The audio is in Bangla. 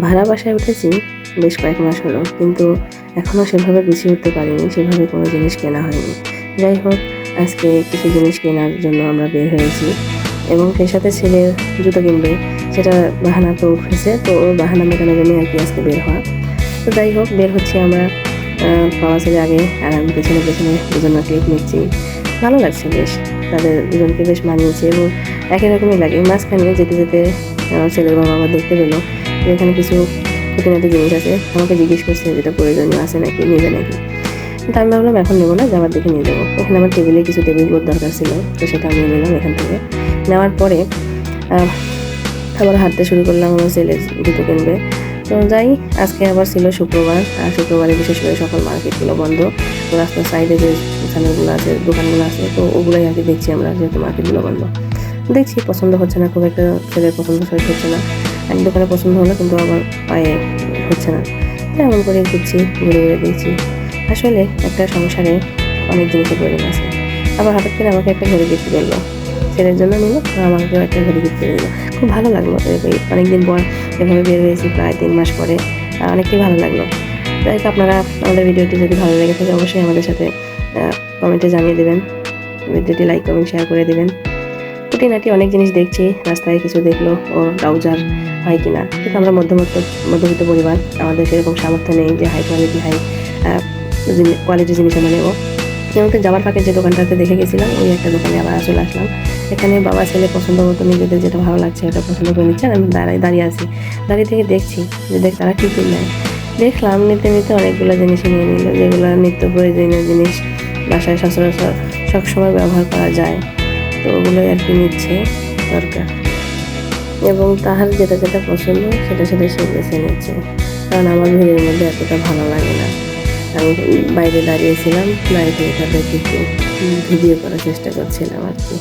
ভাড়া বাসায় উঠেছি বেশ কয়েক মাস হলো, কিন্তু এখনও সেভাবে গুছিয়ে উঠতে পারিনি, সেভাবে কোনো জিনিস কেনা হয়নি। যাই হোক, আজকে কিছু জিনিস কেনার জন্য আমরা বের হয়েছি এবং সেই সাথে ছেলের জুতো কিনবে, সেটা বাহানা তো উঠেছে, তো ওর বাহানা মেটানোর জন্য আর কি আজকে বের হওয়া। তো যাই হোক, বের হচ্ছি আমরা, বাবা ছেলে আগে আর আমি পেছনে পেছনে দুজনের ক্লিপ নিচ্ছি। ভালো লাগছে বেশ, তাদের দুজনকে বেশ মানিয়েছে এবং একই রকমই লাগে। মাঝখানে যেতে যেতে ছেলের বাবা আবার দেখতে পেলো যে এখানে কিছু খুঁটিনাটি জিনিস আছে, আমাকে জিজ্ঞেস করছে যেটা প্রয়োজনীয় আছে নাকি, নেবে নাকি। তো আমি ভাবলাম এখন নেবো না, যাওয়ার দিকে নিয়ে যাবো। এখানে আমার টেবিলে কিছু টেবিল ক্লথ দরকার ছিল, তো সেটা আমি নিলাম এখান থেকে। নেওয়ার পরে আবার হাঁটতে শুরু করলাম, আমার ছেলে জুতো কিনবে। তো যাই, আজকে আবার ছিল শুক্রবার, আর শুক্রবারে বিশেষ করে সকল মার্কেটগুলো বন্ধ। তো রাস্তার সাইডে যে দোকানগুলো আছে তো ওগুলোই আর কি দেখছি আমরা, যেহেতু মার্কেটগুলো বন্ধ। দেখছি পছন্দ হচ্ছে না খুব একটা, ছেলের পছন্দ হচ্ছে না। এক দোকানে পছন্দ হলো, কিন্তু আমার পায়ে হচ্ছে না। তাই এমন করে ঘুরছি, ঘুরে ঘুরে দেখছি। আসলে একটা সংসারে অনেক জিনিসের প্রয়োজন আছে। আবার হঠাৎ করে আমাকে একটা ঘড়ি গিফট করলো, ছেলের জন্য নিল, আমাকেও একটা ঘড়ি গিফট করে দিল। খুব ভালো লাগলো, অনেকদিন পর এভাবে বের হয়েছি, প্রায় 3 মাস পরে। অনেকটাই ভালো লাগলো। তাই আপনারা আমাদের ভিডিওটি যদি ভালো লেগে থাকে অবশ্যই আমাদের সাথে কমেন্টে জানিয়ে দেবেন, ভিডিওটি লাইক কমেন্ট শেয়ার করে দেবেন। খুঁটিনাটি অনেক জিনিস দেখছি, রাস্তায় কিছু দেখলো ওর ট্রাউজার হয় কিনা, কিন্তু আমরা মধ্যবিত্ত পরিবার, আমাদের সেরকম সামর্থ্য নেই যে হাই কোয়ালিটির জিনিস আমরা নেবো। যেমন যাওয়ার ফাঁকে যে দোকানটাতে দেখে গেছিলাম, ওই একটা দোকানে আবার চলে আসলাম। এখানে বাবা ছেলে পছন্দ মতো নিজেদের যেটা ভালো লাগছে ওটা পছন্দ করে নিচ্ছে, আর আমি দাঁড়িয়ে আছি, দাঁড়িয়ে থেকে দেখছি যে তারা কী কিনবে। দেখলাম নিতে নিতে অনেকগুলো জিনিস নিয়ে নিল, যেগুলো নিত্য প্রয়োজনীয় জিনিস, বাসায় সচরাচর সবসময় ব্যবহার করা যায়, তো ওগুলোই আর কি নিচ্ছে দরকার। এবং তাহার যেটা যেটা পছন্দ সেটা সে বেছে নিচ্ছে, কারণ আমার ভিড়ের মধ্যে এতটা ভালো লাগে না। আমি বাইরে দাঁড়িয়েছিলাম, বাইরে থেকে তাদেরকে একটু ভিডিও করার চেষ্টা করছিলাম আর কি।